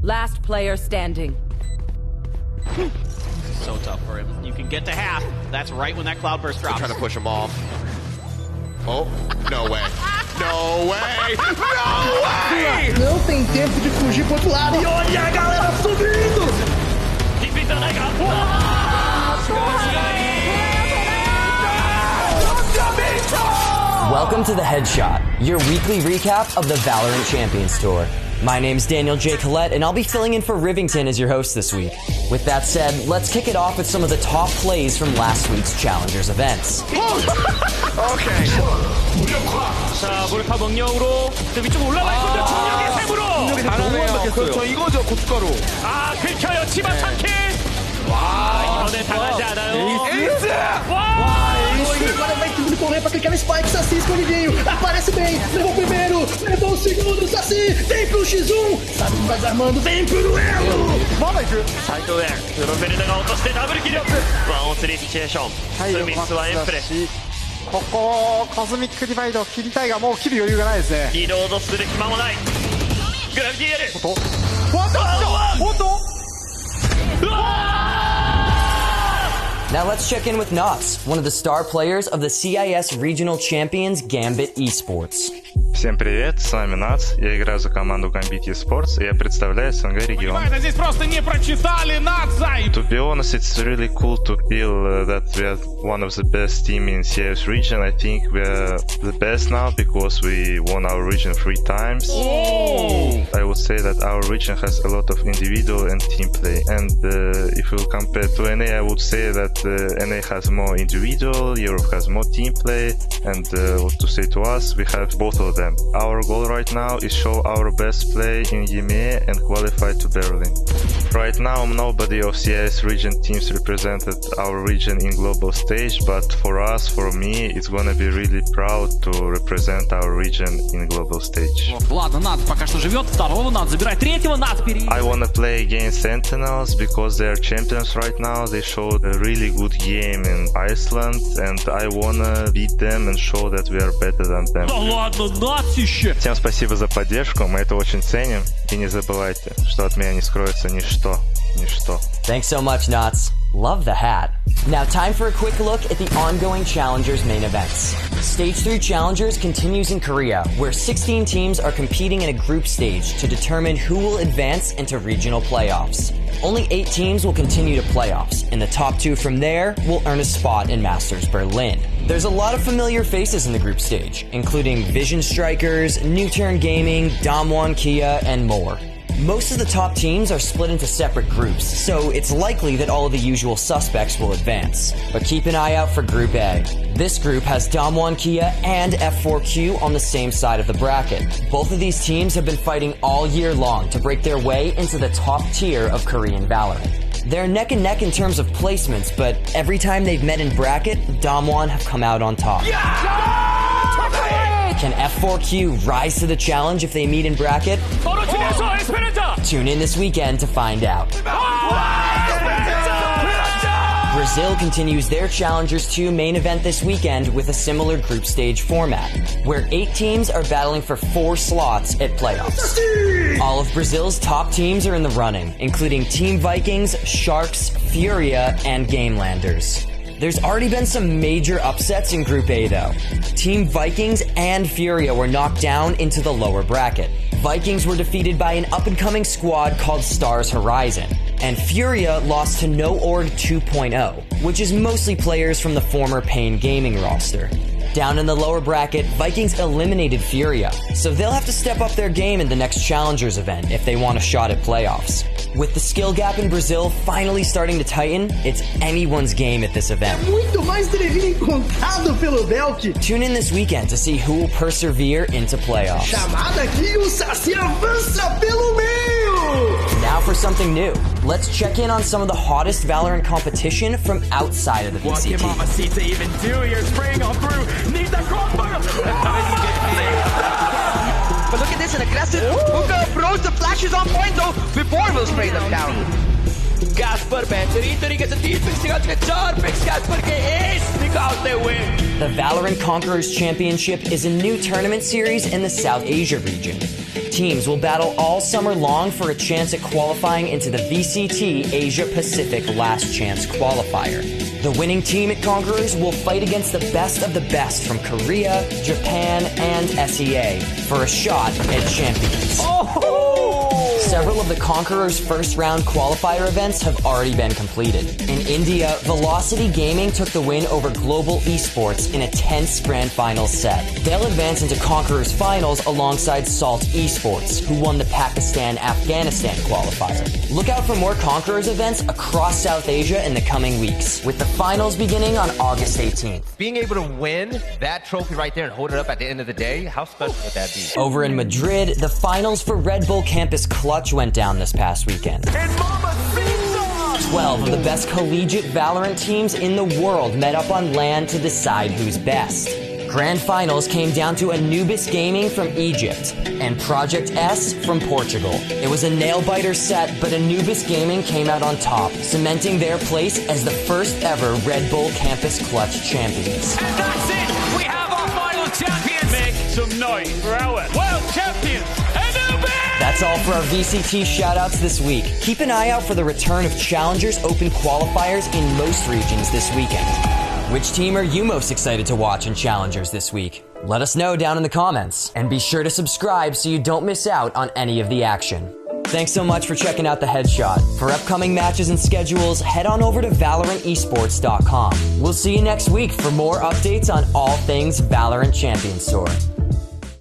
Last player standing. This is so tough for him. You can get to half. That's right when that cloudburst drops. Trying to push him off. Oh, no way. No way! No way! Não tem tempo de fugir pro outro lado. E olha a galera subindo! Welcome to The Headshot, your weekly recap of the Valorant Champions Tour. My name's Daniel J. Collette, and I'll be filling in for Rivington as your host this week. With that said, let's kick it off with some of the top plays from last week's Challengers events. Okay. 자, 몰카 명령으로 위쪽 올라가 있는데 중력의 샘으로 그렇죠, 이거죠, 고춧가루. 아, 긁혀요. 치마 3킬. 와, 이번에 당하지 않아요. 에이스! 와, Isso, agora vai tudo correr pra clicar no Spike, Saci escondidinho, aparece bem, levou o primeiro, levou o segundo, Saci, vem pro X1, sabe que vai desarmando, vem pro duelo! 사이드웨어, 드로베르다가 어떠스테 더블 기력. 와운 3 시츄에이션. 스미스와 엠프레. ここコスミックディバイド切りたいがもう切る余裕がないですね。リロードする暇もない。グラビティエル。本当 Now let's check in with Knots, one of the star players of the CIS Regional Champions Gambit Esports. Всем привет, с вами Нац, я играю за команду Gambit Esports, и я представляю СНГ регион. Здесь просто не прочитали, Нацай! To be honest, it's really cool to feel that we are one of the best team in CIS region. I think we are the best now because we won our region 3 times. Oh! I would say that our region has a lot of individual and team play. And if you compare to NA, I would say that NA has more individual, Europe has more team play. And what to say to us, we have both of them. Our goal right now is show our best play in EMEA and qualify to Berlin. Right now, nobody of CIS region teams represented our region in global stage, but for us, for me, it's gonna be really proud to represent our region in global stage. Ладно, Нац пока что живет, второго Нац забирает, третьего Нац впереди. I wanna play against Sentinels because they are champions right now. They showed a really good game in Iceland, and I wanna beat them and show that we are better than them. Да ладно, Нацище! Всем спасибо за поддержку, мы это очень ценим. И не забывайте, что от меня не скроется ничто. Thanks so much, Knots. Love the hat. Now time for a quick look at the ongoing Challengers main events. Stage 3 Challengers continues in Korea, where 16 teams are competing in a group stage to determine who will advance into regional playoffs. Only 8 teams will continue to playoffs, and the top 2 from there will earn a spot in Masters Berlin. There's a lot of familiar faces in the group stage, including Vision Strikers, New Turn Gaming, Damwon Kia, and more. Most of the top teams are split into separate groups, so it's likely that all of the usual suspects will advance. But keep an eye out for Group A. This group has Damwon Kia and F4Q on the same side of the bracket. Both of these teams have been fighting all year long to break their way into the top tier of Korean Valorant. They're neck and neck in terms of placements, but every time they've met in bracket, Damwon have come out on top. Can F4Q rise to the challenge if they meet in bracket? Tune in this weekend to find out. Brazil continues their Challengers 2 main event this weekend with a similar group stage format, where 8 teams are battling for 4 slots at playoffs. All of Brazil's top teams are in the running, including Team Vikings, Sharks, Furia, and Gamelanders. There's already been some major upsets in Group A though. Team Vikings and Furia were knocked down into the lower bracket. Vikings were defeated by an up-and-coming squad called Stars Horizon, and Furia lost to No Org 2.0, which is mostly players from the former Pain Gaming roster. Down in the lower bracket, Vikings eliminated Furia, so they'll have to step up their game in the next Challengers event if they want a shot at playoffs. With the skill gap in Brazil finally starting to tighten, it's anyone's game at this event. Muito mais Drevin encontrado pelo Belk. Tune in this weekend to see who will persevere into playoffs. Chamada aqui, o Saci avança pelo meio. Now for something new. Let's check in on some of the hottest Valorant competition from outside of the VCT. But look at this, an aggressive Hookah approach. The flash is on point though before we'll spray them down. Gasper बेहतरीन तरीके से 3 picks निकालते हैं, 4 picks Gasper के ace निकालते हुए. The Valorant Conquerors Championship is a new tournament series in the South Asia region. teams will battle all summer long for a chance at qualifying into the VCT Asia Pacific Last Chance Qualifier. The winning team at Conquerors will fight against the best from Korea, Japan, and SEA for a shot at champions. Several of the Conquerors' first round qualifier events have already been completed. In India, Velocity Gaming took the win over Global Esports in a tense grand final set. They'll advance into Conquerors finals alongside Salt Esports, who won the Pakistan-Afghanistan qualifier. Look out for more Conquerors events across South Asia in the coming weeks, with the finals beginning on August 18th. Being able to win that trophy right there and hold it up at the end of the day, how special would that be? Over in Madrid, the finals for Red Bull Campus Clutch went down this past weekend. 12 of the best collegiate Valorant teams in the world met up on LAN to decide who's best. Grand finals came down to Anubis Gaming from Egypt and Project S from Portugal. It was a nail-biter set, but Anubis Gaming came out on top, cementing their place as the first ever Red Bull Campus Clutch champions. And that's it! We have our final champions! Make some noise for our world champions, Anubis! That's all for our VCT shoutouts this week. Keep an eye out for the return of Challengers Open qualifiers in most regions this weekend. Which team are you most excited to watch in Challengers this week? Let us know down in the comments. And be sure to subscribe so you don't miss out on any of the action. Thanks so much for checking out the Headshot. For upcoming matches and schedules, head on over to ValorantEsports.com. We'll see you next week for more updates on all things Valorant Champions Tour.